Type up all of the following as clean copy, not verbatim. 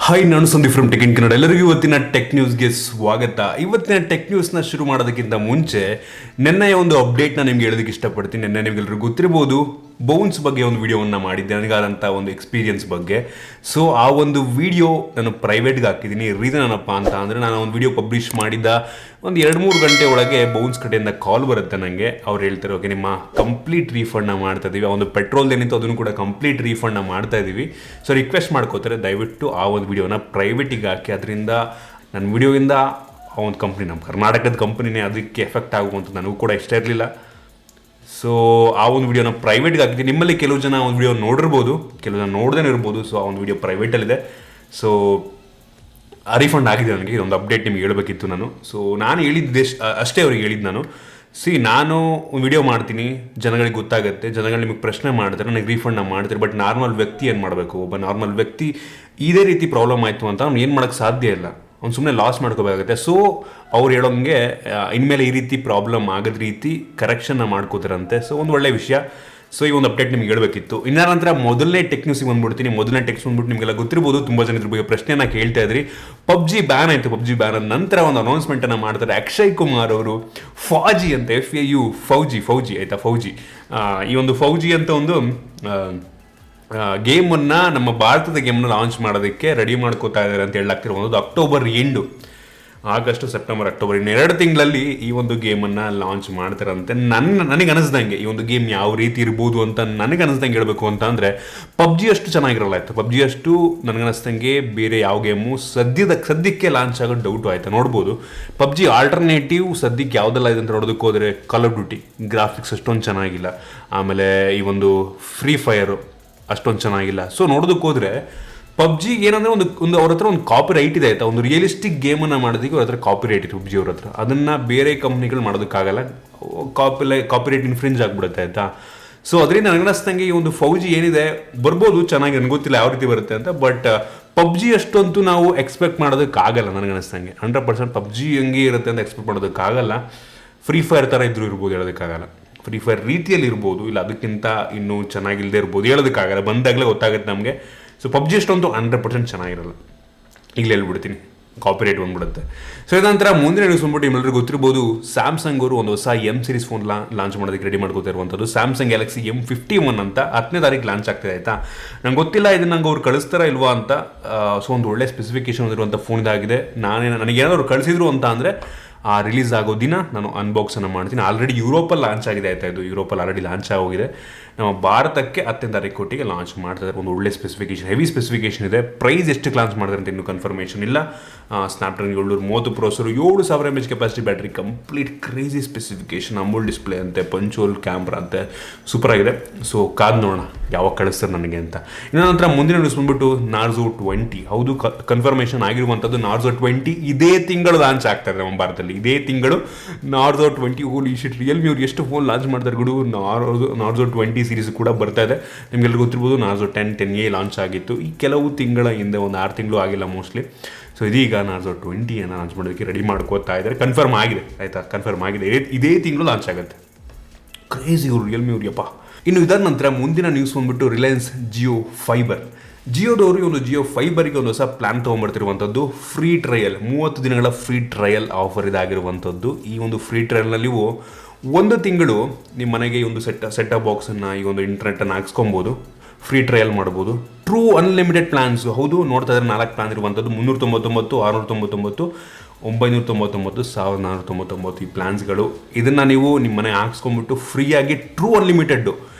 Hi, ನಾನು Sandeep from tech in Kannada. ಎಲ್ಲರಿಗೂ ಇವತ್ತಿನ ಟೆಕ್ ನ್ಯೂಸ್ಗೆ ಸ್ವಾಗತ. ಇವತ್ತಿನ ಟೆಕ್ ನ್ಯೂಸ್ನ ಶುರು ಮಾಡೋದಕ್ಕಿಂತ ಮುಂಚೆ ನೆನ್ನೆಯ ಒಂದು ಅಪ್ಡೇಟ್ನ ನಿಮ್ಗೆ ಹೇಳೋದಕ್ಕೆ ಇಷ್ಟಪಡ್ತೀನಿ. ನೆನ್ನೆ ನಿಮ್ಗೆಲ್ಲರಿಗೂ ಗೊತ್ತಿರ್ಬೋದು, ಬೌನ್ಸ್ ಬಗ್ಗೆ ಒಂದು ವಿಡಿಯೋವನ್ನು ಮಾಡಿದ್ದೆ, ನನಗಾದಂಥ ಒಂದು ಎಕ್ಸ್ಪೀರಿಯನ್ಸ್ ಬಗ್ಗೆ. ಸೊ ಆ ಒಂದು ವಿಡಿಯೋ ನಾನು ಪ್ರೈವೇಟ್ಗೆ ಹಾಕಿದ್ದೀನಿ. ರೀಸನ್ ಏನಪ್ಪ ಅಂತ ಅಂದರೆ, ನಾನು ಒಂದು ವಿಡಿಯೋ ಪಬ್ಲಿಷ್ ಮಾಡಿದ್ದ ಒಂದು 2-3 ಗಂಟೆ ಒಳಗೆ ಬೌನ್ಸ್ ಕಡೆಯಿಂದ ಕಾಲ್ ಬರುತ್ತೆ ನನಗೆ. ಅವ್ರು ಹೇಳ್ತಾರೆ, ಓಕೆ, ನಿಮ್ಮ ಕಂಪ್ಲೀಟ್ ರೀಫಂಡ್ನ ಮಾಡ್ತಾ ಇದ್ದೀವಿ, ಆ ಒಂದು ಪೆಟ್ರೋಲ್ ಏನಿತ್ತು ಅದನ್ನು ಕೂಡ ಕಂಪ್ಲೀಟ್ ರೀಫಂಡ್ನ ಮಾಡ್ತಾ ಇದ್ದೀವಿ. ಸೊ ರಿಕ್ವೆಸ್ಟ್ ಮಾಡ್ಕೋತಾರೆ, ದಯವಿಟ್ಟು ಆ ಒಂದು ವಿಡಿಯೋನ ಪ್ರೈವೇಟಿಗೆ ಹಾಕಿ. ಅದರಿಂದ ನನ್ನ ವಿಡಿಯೋಯಿಂದ ಆ ಒಂದು ಕಂಪ್ನಿ, ನಮ್ಮ ಕರ್ನಾಟಕದ ಕಂಪ್ನಿನೇ, ಅದಕ್ಕೆ ಎಫೆಕ್ಟ್ ಆಗುವಂಥ ನನಗೂ ಕೂಡ ಇಷ್ಟ ಇರಲಿಲ್ಲ. ಸೊ ಆ ಒಂದು ವಿಡಿಯೋನ ಪ್ರೈವೇಟ್ಗೆ ಹಾಕಿದ್ದೀನಿ. ನಿಮ್ಮಲ್ಲಿ ಕೆಲವು ಜನ ಒಂದು ವಿಡಿಯೋ ನೋಡಿರ್ಬೋದು, ಕೆಲವು ಜನ ನೋಡ್ದೇ ಇರ್ಬೋದು. ಸೊ ಆ ಒಂದು ವಿಡಿಯೋ ಪ್ರೈವೇಟಲ್ಲಿದೆ. ಸೊ ರೀಫಂಡ್ ಆಗಿದೆ ನನಗೆ. ಇದೊಂದು ಅಪ್ಡೇಟ್ ನಿಮ್ಗೆ ಹೇಳಬೇಕಿತ್ತು ನಾನು. ಸೊ ನಾನು ಹೇಳಿದ್ದೆ ಅಷ್ಟೇ ಅವ್ರಿಗೆ ಹೇಳಿದ್ದು ನಾನು. ನಾನು ಒಂದು ವಿಡಿಯೋ ಮಾಡ್ತೀನಿ, ಜನಗಳಿಗೆ ಗೊತ್ತಾಗುತ್ತೆ, ಜನಗಳು ನಿಮಗೆ ಪ್ರಶ್ನೆ ಮಾಡ್ತಾರೆ, ನನಗೆ ರೀಫಂಡ್ನ ಮಾಡ್ತಾರೆ. ಬಟ್ ನಾರ್ಮಲ್ ವ್ಯಕ್ತಿ ಏನು ಮಾಡಬೇಕು? ಒಬ್ಬ ನಾರ್ಮಲ್ ವ್ಯಕ್ತಿ ಇದೇ ರೀತಿ ಪ್ರಾಬ್ಲಮ್ ಆಯಿತು ಅಂತ ಅವ್ನು ಏನು ಮಾಡೋಕ್ಕೆ ಸಾಧ್ಯ ಇಲ್ಲ, ಅವ್ನು ಸುಮ್ಮನೆ ಲಾಸ್ ಮಾಡ್ಕೋಬೇಕಾಗುತ್ತೆ. ಸೊ ಅವ್ರು ಹೇಳೋಂಗೆ ಇನ್ಮೇಲೆ ಈ ರೀತಿ ಪ್ರಾಬ್ಲಮ್ ಆಗದ ರೀತಿ ಕರೆಕ್ಷನ್ನ ಮಾಡ್ಕೋತಾರಂತೆ. ಸೊ ಒಂದು ಒಳ್ಳೆ ವಿಷಯ. ಸೊ ಈ ಒಂದು ಅಪ್ಡೇಟ್ ನಿಮ್ಗೆ ಹೇಳಬೇಕಿತ್ತು. ಇನ್ನ ನಂತರ ಮೊದಲನೇ ಟೆಕ್ ನ್ಯೂಸಿಗೆ ಬಂದ್ಬಿಡ್ತೀನಿ. ಮೊದಲನೇ ಟೆಕ್ಸ್ ಬಂದ್ಬಿಟ್ಟು ನಿಮಗೆಲ್ಲ ಗೊತ್ತಿರ್ಬೋದು, ತುಂಬ ಜನ ಇದ್ರ ಬಗ್ಗೆ ಪ್ರಶ್ನೆಯನ್ನು ಕೇಳ್ತಾ ಇದ್ರಿ. PUBG ಬ್ಯಾನ್ ಆಯಿತು. PUBG ಬ್ಯಾನ್ ಆದ ನಂತರ ಒಂದು ಅನೌನ್ಸ್ಮೆಂಟನ್ನು ಮಾಡ್ತಾರೆ ಅಕ್ಷಯ್ ಕುಮಾರ್ ಅವರು. FAU-G ಅಂತ, FAU-G ಆಯಿತಾ, FAU-G. ಈ ಒಂದು FAU-G ಅಂತ ಒಂದು ಗೇಮನ್ನು, ನಮ್ಮ ಭಾರತದ ಗೇಮನ್ನು ಲಾಂಚ್ ಮಾಡೋದಕ್ಕೆ ರೆಡಿ ಮಾಡ್ಕೋತಾ ಇದ್ದಾರೆ ಅಂತ ಹೇಳಲಾಗ್ತಿರುವಂಥದ್ದು. October end, August, September, October, ಇನ್ನು 2 ತಿಂಗಳಲ್ಲಿ ಈ ಒಂದು ಗೇಮನ್ನು ಲಾಂಚ್ ಮಾಡ್ತಾರಂತೆ. ನನಗೆ ಅನಿಸ್ದಂಗೆ ಈ ಒಂದು ಗೇಮ್ ಯಾವ ರೀತಿ ಇರ್ಬೋದು ಅಂತ ನನಗೆ ಅನಿಸ್ದಂಗೆ ಹೇಳಬೇಕು ಅಂತ ಅಂದರೆ, PUBG ಅಷ್ಟು ಚೆನ್ನಾಗಿರಲ್ಲ ಆಯಿತು. PUBG ಅಷ್ಟು ನನಗನ್ನಿಸ್ದಂಗೆ ಬೇರೆ ಯಾವ ಗೇಮು ಸದ್ಯಕ್ಕೆ ಲಾಂಚ್ ಆಗೋದು ಡೌಟು ಆಯಿತಾ. ನೋಡ್ಬೋದು, PUBG ಆಲ್ಟರ್ನೇಟಿವ್ ಸದ್ಯಕ್ಕೆ ಯಾವುದೆಲ್ಲ ಇದೆ ಅಂತ ನೋಡೋದಕ್ಕೆ ಹೋದರೆ, ಕಾಲ್ ಆಫ್ ಡ್ಯೂಟಿ ಗ್ರಾಫಿಕ್ಸ್ ಅಷ್ಟೊಂದು ಚೆನ್ನಾಗಿಲ್ಲ. ಆಮೇಲೆ ಈ ಒಂದು ಫ್ರೀ ಫೈರು ಅಷ್ಟೊಂದು ಚೆನ್ನಾಗಿಲ್ಲ. ಸೊ ನೋಡೋದಕ್ಕೆ ಹೋದರೆ PUBG ಏನಂದರೆ ಒಂದು ಅವ್ರ ಹತ್ರ ಒಂದು ಕಾಪಿ ರೈಟ್ ಇದೆ ಆಯಿತಾ. ಒಂದು ರಿಯಲಿಸ್ಟಿಕ್ ಗೇಮನ್ನು ಮಾಡೋದಕ್ಕೆ ಅವ್ರ ಹತ್ರ ಕಾಪಿ ರೈಟ್ ಇದೆ PUBG ಅವ್ರ ಹತ್ರ. ಅದನ್ನು ಬೇರೆ ಕಂಪ್ನಿಗಳು ಮಾಡೋದಕ್ಕಾಗಲ್ಲ, ಕಾಪಿ ರೈಟ್ ಇನ್ಫ್ರಿಂಜ್ ಆಗಿಬಿಡುತ್ತೆ ಆಯಿತಾ. ಸೊ ಅದರಿಂದ ನನಗನ್ನಿಸ್ದಂಗೆ ಈ ಒಂದು FAU-G ಏನಿದೆ ಬರ್ಬೋದು ಚೆನ್ನಾಗಿ, ನನಗೆ ಗೊತ್ತಿಲ್ಲ ಯಾವ ರೀತಿ ಬರುತ್ತೆ ಅಂತ. ಬಟ್ PUBG ಅಷ್ಟಂತೂ ನಾವು ಎಕ್ಸ್ಪೆಕ್ಟ್ ಮಾಡೋದಕ್ಕಾಗಲ್ಲ. ನನಗನ್ನಿಸ್ದಂಗೆ 100% PUBG ಹೆಂಗೆ ಇರುತ್ತೆ ಅಂತ ಎಕ್ಸ್ಪೆಕ್ಟ್ ಮಾಡೋದಕ್ಕಾಗಲ್ಲ. ಫ್ರೀ ಫೈರ್ ಥರ ಇದ್ರೂ ಇರ್ಬೋದು, ಹೇಳೋದಕ್ಕಾಗಲ್ಲ. ಫ್ರೀ ಫೈರ್ ರೀತಿಯಲ್ಲಿ ಇರ್ಬೋದು, ಇಲ್ಲ ಅದಕ್ಕಿಂತ ಇನ್ನೂ ಚೆನ್ನಾಗಿಲ್ಲದೆ ಇರ್ಬೋದು, ಹೇಳೋದಕ್ಕಾಗಲ್ಲ. ಬಂದಾಗಲೇ ಗೊತ್ತಾಗುತ್ತೆ ನಮಗೆ. ಸೊ PUBG ಅಷ್ಟೊಂದು 100% ಚೆನ್ನಾಗಿರಲ್ಲ, ಈಗಲೇ ಹೇಳ್ಬಿಡ್ತೀನಿ, ಕಾಪಿರೈಟ್ ಬಂದ್ಬಿಡುತ್ತೆ. ಸೊ ಇದಂತರ ಮುಂದಿನ ನ್ಯೂಸ್ ಬಂದ್ಬಿಟ್ಟು ನಿಮ್ಮೆಲ್ಲರಿಗೂ ಗೊತ್ತಿರ್ಬೋದು, ಸ್ಯಾಮ್ಸಂಗ್ ಅವರು ಒಂದು ಹೊಸ M ಸೀರೀಸ್ ಫೋನ್ ಲಾಂಚ್ ಮಾಡೋದಕ್ಕೆ ರೆಡಿ ಮಾಡ್ಕೋತಾ ಇರುವಂಥದ್ದು. ಸ್ಯಾಮ್ಸಂಗ್ ಗ್ಯಾಲಕ್ಸಿ M51 ಅಂತ 10ನೇ ತಾರೀಕು ಲಾಂಚ್ ಆಗ್ತಿದೆ ಆಯಿತಾ. ನಂಗೆ ಗೊತ್ತಿಲ್ಲ ಇದನ್ನು ನಂಗೆ ಅವ್ರು ಕಳಿಸ್ತಾರ ಇಲ್ವಾ ಅಂತ. ಸೊ ಒಂದು ಒಳ್ಳೆ ಸ್ಪೆಸಿಫಿಕೇಶನ್ ಇರುವಂಥ ಫೋನ್ ಇದಾಗಿದೆ. ನನಗೇನಾದ್ರು ಕಳಿಸಿದ್ರು ಅಂತ ಅಂದರೆ ಆ ರಿಲೀಸ್ ಆಗೋ ದಿನ ನಾನು ಅನ್ಬಾಕ್ಸನ್ನು ಮಾಡ್ತೀನಿ. ಆಲ್ರೆಡಿ ಯುರೋಪಲ್ಲಿ ಲಾಂಚ್ ಆಗಿದೆ ಆಯಿತಾ. ಇದು ಯುರೋಪಲ್ಲಿ ಆಲ್ರೆಡಿ ಲಾಂಚ್ ಆಗೋಗಿದೆ. ನಮ್ಮ ಭಾರತಕ್ಕೆ 10ನೇ ತಾರೀಕು ಕೊಟ್ಟಿಗೆ ಲಾಂಚ್ ಮಾಡ್ತಾರೆ. ಒಂದು ಒಳ್ಳೆ ಸ್ಪೆಸಿಫಿಕೇಶನ್, ಹೆವಿ ಸ್ಪೆಸಿಫಿಕೇಶನ್ ಇದೆ. ಪ್ರೈಸ್ ಎಷ್ಟಕ್ಕೆ ಲಾಂಚ್ ಮಾಡ್ತಾರೆ ಅಂತ ಇನ್ನೂ ಕನ್ಫರ್ಮೇಷನ್ ಇಲ್ಲ. Snapdragon 730 processor, 7000 mAh capacity battery, complete crazy specification, Amol display ಅಂತೆ, ಪಂಚೋಲ್ ಕ್ಯಾಮ್ರಾ ಅಂತೆ, ಸೂಪರ್ ಆಗಿದೆ. ಸೊ ಕಾದ್ ನೋಡೋಣ ಯಾವಾಗ ಕಳಿಸ್ತಾರೆ ನನಗೆ ಅಂತ. ಇನ್ನು ನಂತರ ಮುಂದಿನ ನ್ಯೂಸ್ ಬಂದ್ಬಿಟ್ಟು Narzo 20. ಹೌದು, ಕನ್ಫರ್ಮೇಷನ್ ಆಗಿರುವಂಥದ್ದು. Narzo 20 ಇದೇ ತಿಂಗಳು ಲಾಂಚ್ ಆಗ್ತಾರೆ ನಮ್ಮ ಭಾರತದಲ್ಲಿ. ಇದೇ ತಿಂಗಳು Narzo 20. ಹೋಲಿ ಶಿಟ್, ರಿಯಲ್ಮಿ ಅವ್ರು ಎಷ್ಟು ಫೋನ್ ಲಾಂಚ್ ಮಾಡ್ತಾರೆ ಗುಡು. Narzo 20 ಸೀರೀಸ್ ಕೂಡ ಬರ್ತಾ ಇದೆ. ನಿಮ್ಗೆಲ್ಲ ಗೊತ್ತಿರ್ಬೋದು, Narzo 10, 10A ಲಾಂಚ್ ಆಗಿತ್ತು ಈ ಕೆಲವು ತಿಂಗಳ ಹಿಂದೆ, ಒಂದು 6 ತಿಂಗಳು ಆಗಿಲ್ಲ ಮೋಸ್ಟ್ಲಿ. ಸೊ ಇದೀಗ Narzo 20 ಲಾಂಚ್ ಮಾಡೋದಕ್ಕೆ ರೆಡಿ ಮಾಡ್ಕೋತಾ ಇದ್ದಾರೆ. ಕನ್ಫರ್ಮ್ ಆಗಿದೆ ಆಯಿತಾ, ಕನ್ಫರ್ಮ್ ಆಗಿದೆ. ಇದೇ ತಿಂಗಳು ಲಾಂಚ್ ಆಗುತ್ತೆ. ಕ್ರೇಜಿ ಇವರು ರಿಯಲ್ಮಿ ಅವ್ರಿಯಪ್ಪ. ಇನ್ನು ಇದರ ನಂತರ ಮುಂದಿನ ನ್ಯೂಸ್ ಬಂದ್ಬಿಟ್ಟು ರಿಲಯನ್ಸ್ JioFiber. ಜಿಯೋದವರು ಈ ಒಂದು JioFiberಗೆ ಒಂದು ಹೊಸ ಪ್ಲಾನ್ ತೊಗೊಂಡ್ಬರ್ತಿರುವಂಥದ್ದು. ಫ್ರೀ ಟ್ರಯಲ್, 30 ದಿನಗಳ ಫ್ರೀ ಟ್ರಯಲ್ ಆಫರ್ ಇದಾಗಿರುವಂಥದ್ದು. ಈ ಒಂದು ಫ್ರೀ ಟ್ರಯಲ್ನಲ್ಲಿ ನೀವು 1 ತಿಂಗಳು ನಿಮ್ಮ ಮನೆಗೆ ಈ ಒಂದು ಸೆಟ್ ಬಾಕ್ಸನ್ನು, ಈ ಒಂದು ಇಂಟರ್ನೆಟನ್ನು ಹಾಕ್ಸ್ಕೊಬೋದು, ಫ್ರೀ ಟ್ರಯಲ್ ಮಾಡ್ಬೋದು. True unlimited plans. ಹೌದು, ನೋಡ್ತಾ ಇದ್ರೆ 4 ಪ್ಲಾನ್ ಇರುವಂಥದ್ದು. 399, 699, 999, 1499 ಈ ಪ್ಲಾನ್ಸ್ಗಳು. ಇದನ್ನು ನೀವು ನಿಮ್ಮ ಮನೆ ಹಾಕ್ಸ್ಕೊಂಡ್ಬಿಟ್ಟು ಫ್ರೀಯಾಗಿ ಟ್ರೂ ಅನ್ಲಿಮಿಟೆಡ್ಡು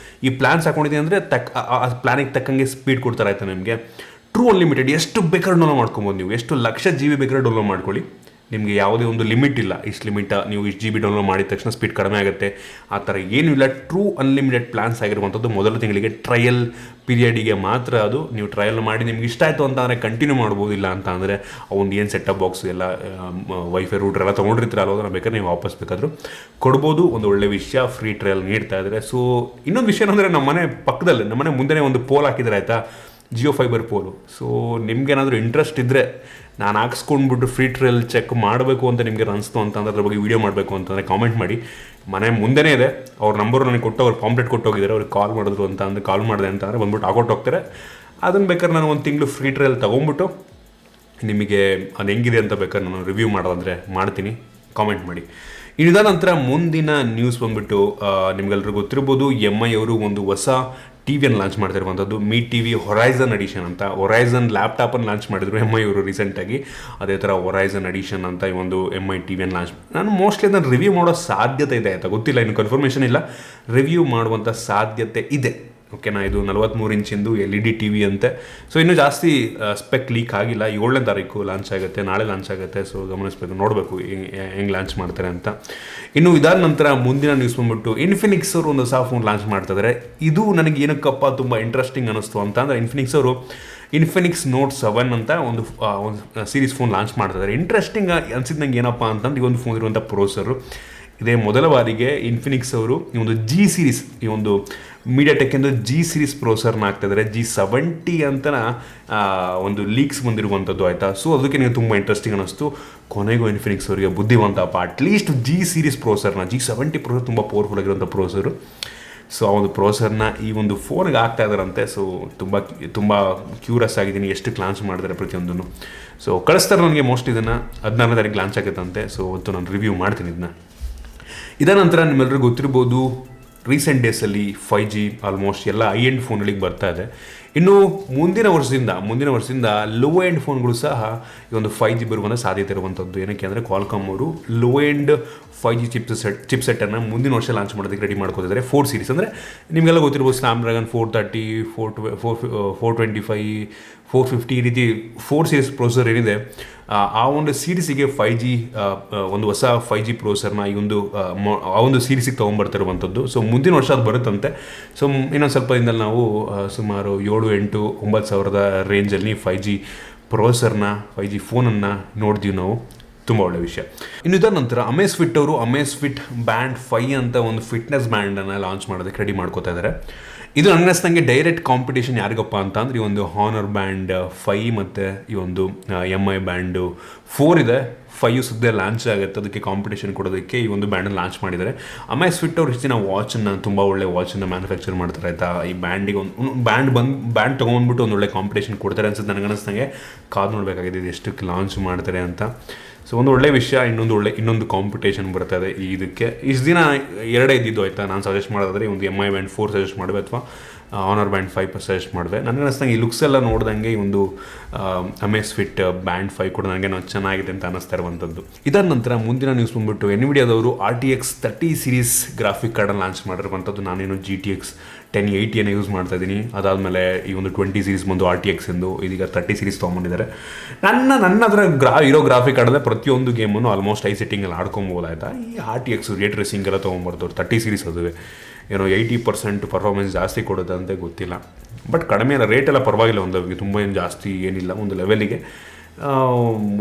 ಈ ಪ್ಲಾನ್ಸ್ ಹಾಕೊಂಡಿದ್ದೀನಿ ಅಂದರೆ ಆ ಪ್ಲಾನಿಗೆ ತಕ್ಕಂಗೆ ಸ್ಪೀಡ್ ಕೊಡ್ತಾರೆ ಆಯಿತಾ ನಿಮಗೆ. ಟ್ರೂ ಅನ್ಲಿಮಿಟೆಡ್, ಎಷ್ಟು ಬೇಕಾದ್ರೂ ಡೌನ್ಲೋಡ್ ಮಾಡ್ಕೊಬೋದು ನೀವು. ಎಷ್ಟು ಲಕ್ಷ GB ಬೇಕಾದ್ರೂ ಡೌನ್ಲೋಡ್ ಮಾಡ್ಕೊಳ್ಳಿ. ನಿಮಗೆ ಯಾವುದೇ ಒಂದು ಲಿಮಿಟ್ ಇಲ್ಲ. ಇಷ್ಟು ಲಿಮಿಟ್, ನೀವು ಇಷ್ಟು GB ಡೌನ್ಲೋಡ್ ಮಾಡಿದ ತಕ್ಷಣ ಸ್ಪೀಡ್ ಕಡಿಮೆ ಆಗುತ್ತೆ, ಆ ಥರ ಏನೂ ಇಲ್ಲ. ಟ್ರೂ ಅನ್ಲಿಮಿಟೆಡ್ ಪ್ಲಾನ್ಸ್ ಆಗಿರುವಂಥದ್ದು. ಮೊದಲ ತಿಂಗಳಿಗೆ ಟ್ರಯಲ್ ಪೀರಿಯಡಿಗೆ ಮಾತ್ರ ಅದು. ನೀವು ಟ್ರಯಲ್ ಮಾಡಿ ನಿಮ್ಗೆ ಇಷ್ಟ ಆಯಿತು ಅಂತ ಅಂದರೆ ಕಂಟಿನ್ಯೂ ಮಾಡ್ಬೋದು. ಇಲ್ಲ ಅಂತ ಅಂದರೆ ಅವ್ನು ಏನು ಸೆಟಪ್ ಬಾಕ್ಸ್ ಎಲ್ಲ ವೈಫೈ ರೂಟರ್ ಎಲ್ಲ ತೊಗೊಂಡಿರ್ತೀರಲ್ಲ, ಅದನ್ನು ಬೇಕಾದ್ರೆ ನೀವು ವಾಪಸ್ ಬೇಕಾದರೂ ಕೊಡ್ಬೋದು. ಒಂದು ಒಳ್ಳೆ ವಿಷಯ, ಫ್ರೀ ಟ್ರಯಲ್ ನೀಡ್ತಾ ಇದ್ದಾರೆ. ಸೊ ಇನ್ನೊಂದು ವಿಷಯ ಏನಂದರೆ, ನಮ್ಮ ಮನೆ ಪಕ್ಕದಲ್ಲಿ, ನಮ್ಮ ಮನೆ ಮುಂದೆ ಒಂದು ಪೋಲ್ ಹಾಕಿದ್ದಾರೆ ಆಯಿತಾ, JioFiber ಪೋಲು. ಸೊ ನಿಮ್ಗೇನಾದರೂ ಇಂಟ್ರೆಸ್ಟ್ ಇದ್ದರೆ, ನಾನು ಹಾಕ್ಸ್ಕೊಂಡ್ಬಿಟ್ಟು ಫ್ರೀ ಟ್ರಯಲ್ ಚೆಕ್ ಮಾಡಬೇಕು ಅಂತ ನಿಮಗೆ ಅನಿಸ್ತು ಅಂತಂದ್ರೆ, ಅದ್ರ ಬಗ್ಗೆ ವೀಡಿಯೋ ಮಾಡಬೇಕು ಅಂತಂದರೆ ಕಾಮೆಂಟ್ ಮಾಡಿ. ಮನೆ ಮುಂದೆನೇ ಇದೆ. ಅವ್ರ ನಂಬರು ನನಗೆ ಕೊಟ್ಟು, ಅವ್ರು ಪಾಂಪ್ಲೆಟ್ ಕೊಟ್ಟೋಗಿದ್ದಾರೆ. ಅವ್ರಿಗೆ ಕಾಲ್ ಕಾಲ್ ಮಾಡಿದೆ ಅಂತ ಅಂದರೆ ಬಂದ್ಬಿಟ್ಟು ಹಾಕೊಟ್ಟು ಹೋಗ್ತಾರೆ. ಅದನ್ನು ಬೇಕಾದ್ರೆ ನಾನು 1 ತಿಂಗಳು ಫ್ರೀ ಟ್ರಯಲ್ ತೊಗೊಂಬಿಟ್ಟು ನಿಮಗೆ ಅದು ಹೆಂಗಿದೆ ಅಂತ ಬೇಕಾದ್ರೆ ನಾನು ರಿವ್ಯೂ ಮಾಡೋದಂದರೆ ಮಾಡ್ತೀನಿ, ಕಾಮೆಂಟ್ ಮಾಡಿ. ಇದಾದ ನಂತರ ಮುಂದಿನ ನ್ಯೂಸ್ ಬಂದ್ಬಿಟ್ಟು ನಿಮ್ಗೆಲ್ರಿಗೂ ಗೊತ್ತಿರ್ಬೋದು, MI ಅವರು ಒಂದು ಹೊಸ ಟಿವಿಯನ್ನು ಲಾಂಚ್ ಮಾಡ್ತಿರುವಂಥದ್ದು, ಮೀ ಟಿವಿ ಹೊರೈಸನ್ ಎಡಿಷನ್ ಅಂತ. ಹೊರೈಸನ್ ಲ್ಯಾಪ್ಟಾಪನ್ನು ಲಾಂಚ್ ಮಾಡಿದ್ರು MI ಅವರು ರೀಸೆಂಟಾಗಿ. ಅದೇ ಥರ ಹೊರೈಸನ್ ಎಡಿಷನ್ ಅಂತ ಈ ಒಂದು MI ಟಿವಿಯನ್ನು ಲಾಂಚ್. ನಾನು ಮೋಸ್ಟ್ಲಿ ಅದನ್ನು ರಿವ್ಯೂ ಮಾಡೋ ಸಾಧ್ಯತೆ ಇದೆ ಆಯಿತಾ, ಗೊತ್ತಿಲ್ಲ, ಇನ್ನು ಕನ್ಫರ್ಮೇಷನ್ ಇಲ್ಲ. ರಿವ್ಯೂ ಮಾಡುವಂಥ ಸಾಧ್ಯತೆ ಇದೆ. ಓಕೆನಾ, ಇದು 43 ಇಂಚಿಂದು LED ಟಿವಿ ಅಂತೆ. ಸೊ ಇನ್ನೂ ಜಾಸ್ತಿ ಸ್ಪೆಕ್ ಲೀಕ್ ಆಗಿಲ್ಲ. 7ನೇ ತಾರೀಕು ಲಾಂಚ್ ಆಗುತ್ತೆ, ನಾಳೆ ಲಾಂಚ್ ಆಗುತ್ತೆ. ಸೊ ಗಮನಿಸಬೇಕು, ನೋಡಬೇಕು ಹೆಂಗೆ ಲಾಂಚ್ ಮಾಡ್ತಾರೆ ಅಂತ. ಇನ್ನು ಇದಾದ ನಂತರ ಮುಂದಿನ ನ್ಯೂಸ್ ಬಂದ್ಬಿಟ್ಟು ಇನ್ಫಿನಿಕ್ಸ್ ಅವರು ಒಂದು ಹೊಸ ಫೋನ್ ಲಾಂಚ್ ಮಾಡ್ತಿದ್ದಾರೆ. ಇದು ನನಗೆ ಏನಕ್ಕಪ್ಪ ತುಂಬ ಇಂಟ್ರೆಸ್ಟಿಂಗ್ ಅನ್ನಿಸ್ತು ಅಂತ ಅಂದರೆ, ಇನ್ಫಿನಿಕ್ಸ್ ನೋಟ್ 7 ಅಂತ ಒಂದು ಸೀರೀಸ್ ಫೋನ್ ಲಾಂಚ್ ಮಾಡ್ತಿದ್ದಾರೆ. ಇಂಟ್ರೆಸ್ಟಿಂಗ್ ಅನ್ಸಿದ್ದು ನಂಗೆ ಏನಪ್ಪ ಅಂತಂದ್ರೆ, ಈ ಒಂದು ಫೋನ್ ಇರುವಂಥ ಪ್ರೊಸೆಸರು ಇದೇ ಮೊದಲ ಬಾರಿಗೆ ಇನ್ಫಿನಿಕ್ಸ್ ಅವರು ಈ ಒಂದು G ಸೀರೀಸ್, ಈ ಒಂದು ಮೀಡಿಯಾಟೆಕ್ ಎಂದು G ಸೀರೀಸ್ ಪ್ರೊಸೆಸರ್ನ ಹಾಕ್ತಿದ್ದಾರೆ. G70 ಅಂತ ಒಂದು ಲೀಕ್ಸ್ ಬಂದಿರುವಂಥದ್ದು ಆಯಿತಾ. ಸೊ ಅದಕ್ಕೆ ನೀವು ತುಂಬ ಇಂಟ್ರೆಸ್ಟಿಂಗ್ ಅನ್ನಿಸ್ತು. ಕೊನೆಗೂ ಇನ್ಫಿನಿಕ್ಸ್ ಅವರಿಗೆ ಬುದ್ಧಿವಂತಪ್ಪ, ಅಟ್ಲೀಸ್ಟ್ G ಸೀರೀಸ್ ಪ್ರೊಸೆಸರ್ನ, G70 ಪ್ರೊಸೆಸರ್ ತುಂಬ ಪವರ್ಫುಲ್ ಆಗಿರುವಂಥ ಪ್ರೊಸೆಸರು. ಸೊ ಆ ಒಂದು ಪ್ರೊಸೆಸರ್ನ ಈ ಒಂದು ಫೋನ್ಗೆ ಹಾಕ್ತಾ ಇದ್ದಾರಂತೆ. ಸೊ ತುಂಬ ಕ್ಯೂರಿಯಸ್ ಆಗಿದ್ದೀನಿ ಎಷ್ಟು ಲಾಂಚ್ ಮಾಡಿದ್ದಾರೆ ಪ್ರತಿಯೊಂದನ್ನು. ಸೊ ಕಳಿಸ್ತಾರೆ ನನಗೆ ಮೋಸ್ಟ್ ಇದನ್ನು 14ನೇ ತಾರೀಕು ಲಾಂಚ್ ಆಗುತ್ತಂತೆ. ಸೊ ಅವತ್ತು ನಾನು ರಿವ್ಯೂ ಮಾಡ್ತೀನಿ ಇದನ್ನ. ಇದರ ನಂತರ ನಿಮ್ಮೆಲ್ಲರಿಗೂ ಗೊತ್ತಿರ್ಬೋದು, ರೀಸೆಂಟ್ ಡೇಸಲ್ಲಿ 5G ಆಲ್ಮೋಸ್ಟ್ ಎಲ್ಲ ಐ ಎಂಡ್ ಫೋನ್ಗಳಿಗೆ ಬರ್ತಾ ಇದೆ. ಇನ್ನು ಮುಂದಿನ ವರ್ಷದಿಂದ ಲೋ ಎಂಡ್ ಫೋನ್ಗಳು ಸಹ ಈ ಒಂದು 5G ಬರುವಂಥ ಸಾಧ್ಯತೆ ಇರುವಂಥದ್ದು. ಏನಕ್ಕೆ ಅಂದರೆ ಕ್ವಾಲ್ಕಾಮ್ ಅವರು ಲೋ ಎಂಡ್ 5G ಚಿಪ್ಸೆಟ್ಟನ್ನು ಮುಂದಿನ ವರ್ಷ ಲಾಂಚ್ ಮಾಡೋದಕ್ಕೆ ರೆಡಿ ಮಾಡ್ಕೋತಿದ್ದಾರೆ. 4 ಸೀರೀಸ್ ಅಂದರೆ ನಿಮಗೆಲ್ಲ ಗೊತ್ತಿರ್ಬೋದು, ಸ್ನ್ಯಾಪ್ಡ್ರ್ಯಾಗನ್ 430, 425, 450 ಈ ರೀತಿ 4 ಸೀರೀಸ್ ಪ್ರೊಸೆಸರ್ ಏನಿದೆ, ಆ ಒಂದು ಸೀರೀಸಿಗೆ 5G ಒಂದು ಹೊಸ 5G ಪ್ರೊಸೆಸರ್ನ ಆ ಒಂದು ಸೀರೀಸಿಗೆ ತೊಗೊಂಬರ್ತಿರುವಂಥದ್ದು. ಸೊ ಮುಂದಿನ ವರ್ಷ ಅದು ಬರುತ್ತಂತೆ. ಸೊ ಇನ್ನೊಂದು ಸ್ವಲ್ಪ ದಿನದಲ್ಲಿ ನಾವು ಸುಮಾರು 7-8-9 ಸಾವಿರದ ರೇಂಜಲ್ಲಿ 5G ಪ್ರೊಸೆಸರ್ನ 5G ಫೋನನ್ನು ನೋಡ್ತೀವಿ ನಾವು. ತುಂಬ ಒಳ್ಳೆ ವಿಷಯ. ಇನ್ನು ಇದರ ನಂತರ ಅಮೇಸ್ಫಿಟ್ ಅವರು ಅಮೇಸ್ಫಿಟ್ ಬ್ಯಾಂಡ್ 5 ಅಂತ ಒಂದು ಫಿಟ್ನೆಸ್ ಬ್ಯಾಂಡನ್ನು ಲಾಂಚ್ ಮಾಡೋದಕ್ಕೆ ರೆಡಿ ಮಾಡ್ಕೋತಾ ಇದ್ದಾರೆ. ಇದು ನನಗೆ ಡೈರೆಕ್ಟ್ ಕಾಂಪಿಟೇಷನ್ ಯಾರಿಗಪ್ಪ ಅಂತ ಅಂದರೆ, ಈ ಒಂದು ಹಾನರ್ ಬ್ಯಾಂಡ್ 5 ಮತ್ತು ಈ ಒಂದು MI ಬ್ಯಾಂಡ್ 4 ಇದೆ. 5 ಸದ್ಯ ಲಾಂಚ್ ಆಗುತ್ತೆ, ಅದಕ್ಕೆ ಕಾಂಪಿಟೇಷನ್ ಕೊಡೋದಕ್ಕೆ ಈ ಒಂದು ಬ್ಯಾಂಡನ್ನು ಲಾಂಚ್ ಮಾಡಿದ್ದಾರೆ. ಅಮೇಸ್ಫಿಟ್ ಅವ್ರು ಇಷ್ಟು ದಿನ ವಾಚನ್ನು, ತುಂಬ ಒಳ್ಳೆ ವಾಚನ್ನು ಮ್ಯಾನುಫ್ಯಾಕ್ಚರ್ ಮಾಡ್ತಾರೆ ಆಯಿತಾ. ಈ ಬ್ಯಾಂಡಿಗೆ ಒಂದು ಬ್ಯಾಂಡ್ ತೊಗೊಂಡ್ಬಿಟ್ಟು ಒಂದು ಒಳ್ಳೆ ಕಾಂಪಿಟೇಷನ್ ಕೊಡ್ತಾರೆ ಅನ್ಸುತ್ತೆ ನನಗೆ. ಅನ್ನಿಸ್ದಂಗೆ ಕಾದು ನೋಡಬೇಕಾಗಿದೆ ಇದು ಎಷ್ಟಕ್ಕೆ ಲಾಂಚ್ ಮಾಡ್ತಾರೆ ಅಂತ. ಸೊ ಒಂದು ಒಳ್ಳೆ ವಿಷಯ. ಇನ್ನೊಂದು ಕಾಂಪಿಟೇಷನ್ ಬರ್ತದೆ ಇದಕ್ಕೆ. ಇಷ್ಟು ದಿನ ಎರಡೇ ಇದ್ದಿದ್ದು ಆಯಿತಾ. ನಾನು ಸಜೆಸ್ಟ್ ಮಾಡೋದಾದರೆ ಒಂದು MI ಬ್ಯಾಂಡ್ 4 ಸಜೆಸ್ಟ್ ಮಾಡುವೆ, ಅಥವಾ ಆನರ್ ಬ್ಯಾಂಡ್ 5 ಸಜೆಸ್ಟ್ ಮಾಡಿದೆ. ನನಗೆ ಅನ್ನಿಸ್ದಂಗೆ ಈ ಲುಕ್ಸ್ ಎಲ್ಲ ನೋಡ್ದಂಗೆ ಈ ಒಂದು ಅಮೇಸ್ಫಿಟ್ ಬ್ಯಾಂಡ್ 5 ಕೂಡ ನನಗೆ ಚೆನ್ನಾಗಿದೆ ಅಂತ ಅನ್ನಿಸ್ತಾ ಇರುವಂಥದ್ದು. ಇದರ ನಂತರ ಮುಂದಿನ ನ್ಯೂಸ್ ಬಂದ್ಬಿಟ್ಟು NVIDIAದವರು RTX 30 ಸೀರೀಸ್ ಗ್ರಾಫಿಕ್ ಕಾರ್ಡನ್ನು ಲಾಂಚ್ ಮಾಡಿರುವಂಥದ್ದು. ನಾನೇನು GTX 1080 ಯೂಸ್ ಮಾಡ್ತಾ ಇದ್ದೀನಿ. ಅದಾದಮೇಲೆ ಈ ಒಂದು 20 ಸೀರೀಸ್ ಬಂದು RTX ಎಂದು, ಇದೀಗ 30 ಸೀರೀಸ್ ತೊಗೊಂಬಂದಿದ್ದಾರೆ. ನನ್ನ ಹತ್ರ ಇರೋ ಗ್ರಾಫಿಕ್ ಕಾರ್ಡ್ ಅಂದರೆ ಪ್ರತಿಯೊಂದು ಗೇಮನ್ನು ಆಲ್ಮೋಸ್ಟ್ ಹೈ ಸೆಟ್ಟಿಂಗಲ್ಲಿ ಆಡ್ಕೊಬೋದಾಯ್ತಾ. ಈ RTX ರೇ ಟ್ರೇಸಿಂಗ್ ಎಲ್ಲ ತೊಗೊಂಬರ್ತಾರೆ. 30 ಸೀರೀಸ್ ಅದುವೆ ಏನೋ 80% ಪರ್ಫಾರ್ಮೆನ್ಸ್ ಜಾಸ್ತಿ ಕೊಡುತ್ತೆ ಅಂತ ಗೊತ್ತಿಲ್ಲ. ಬಟ್ ಕಡಿಮೆ ಎಲ್ಲ ರೇಟೆಲ್ಲ ಪರವಾಗಿಲ್ಲ, ಒಂದು ತುಂಬ ಏನು ಜಾಸ್ತಿ ಏನಿಲ್ಲ, ಒಂದು ಲೆವೆಲಿಗೆ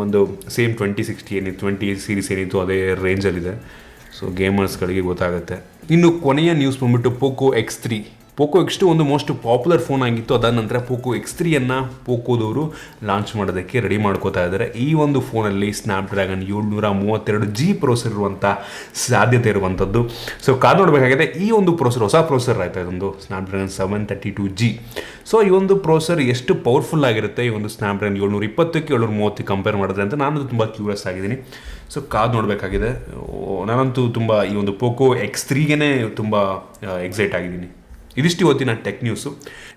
ಒಂದು ಸೇಮ್ 2060 ಏನಿತ್ತು, 20 ಸೀರೀಸ್ ಏನಿತ್ತು ಅದೇ ರೇಂಜಲ್ಲಿದೆ. ಸೊ ಗೇಮರ್ಸ್ಗಳಿಗೆ ಗೊತ್ತಾಗುತ್ತೆ. ಇನ್ನು ಕೊನೆಯ ನ್ಯೂಸ್ ಬಂದ್ಬಿಟ್ಟು Poco X3 ಒಂದು ಮೋಸ್ಟ್ ಪಾಪ್ಯುಲರ್ ಫೋನ್ ಆಗಿತ್ತು. ಅದಾದ ನಂತರ Poco X3 ಪೋಕೋದವರು ಲಾಂಚ್ ಮಾಡೋದಕ್ಕೆ ರೆಡಿ ಮಾಡ್ಕೋತಾ ಇದ್ದಾರೆ. ಈ ಒಂದು ಫೋನಲ್ಲಿ ಸ್ನ್ಯಾಪ್ಡ್ರ್ಯಾಗನ್ 732G ಪ್ರೊಸೆಸರ್ ಇರುವಂಥ ಸಾಧ್ಯತೆ ಇರುವಂಥದ್ದು. ಸೊ ಕಾದು ನೋಡಬೇಕಾಗಿದೆ. ಈ ಒಂದು ಪ್ರೊಸೆಸರ್ ಹೊಸ ಪ್ರೊಸೆಸರ್ ಆಯಿತಾ, ಇದೊಂದು ಸ್ನ್ಯಾಪ್ಡ್ರ್ಯಾಗನ್ 732G. ಸೊ ಈ ಒಂದು ಪ್ರೊಸೆಸರ್ ಎಷ್ಟು ಪವರ್ಫುಲ್ ಆಗಿರುತ್ತೆ ಈ ಒಂದು ಸ್ನ್ಯಾಪ್ಡ್ರ್ಯಾಗನ್ 720ಕ್ಕೆ 730 ಕಂಪೇರ್ ಮಾಡಿದ್ರೆ ಅಂತ ನಾನು ತುಂಬ ಕ್ಯೂರಿಯಸ್ ಆಗಿದ್ದೀನಿ. ಸೊ ಕಾದು ನೋಡಬೇಕಾಗಿದೆ. ನಾನಂತೂ ತುಂಬ ಈ ಒಂದು Poco X3ಗೆ ತುಂಬ ಎಕ್ಸೈಟ್ ಆಗಿದ್ದೀನಿ. ಇದಿಷ್ಟು ಇವತ್ತಿನ ಟೆಕ್ ನ್ಯೂಸು.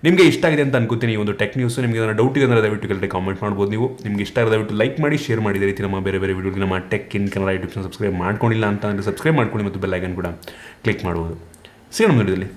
ನಿಮಗೆ ಇಷ್ಟ ಆಗಿದೆ ಅಂತ ಅನ್ಕೋತೀನಿ ಈ ಒಂದು ಟೆಕ್ ನ್ಯೂಸು. ನಿಮಗೆ ಏನಾದ್ರು ಡೌಟ್ ಇದೆ ಅಂದರೆ ದಯವಿಟ್ಟು ಕೆಳಗಡೆ ಕಾಮೆಂಟ್ ಮಾಡ್ಬೋದು. ನಿಮಗೆ ಇಷ್ಟ ಆಗಿದೆ ದಯವಿಟ್ಟು ಲೈಕ್ ಮಾಡಿ, ಶೇರ್ ಮಾಡಿ. ಇದೇ ರೀತಿ ನಮ್ಮ ಬೇರೆ ವಿಡಿಯೋಗೆ ನಮ್ಮ tech in Kannada YouTube subscribe ಮಾಡ್ಕೊಂಡಿಲ್ಲ ಅಂತ ಅಂದರೆ ಸಬ್ಸ್ಕ್ರೈಬ್ ಮಾಡ್ಕೊಳ್ಳಿ ಮತ್ತು ಬೆಲ್ ಐಕನ್ ಕೂಡ ಕ್ಲಿಕ್ ಮಾಡ್ಬೋದು. ಸಿಗೋಣ ವಿಡಿಯೋದಲ್ಲಿ.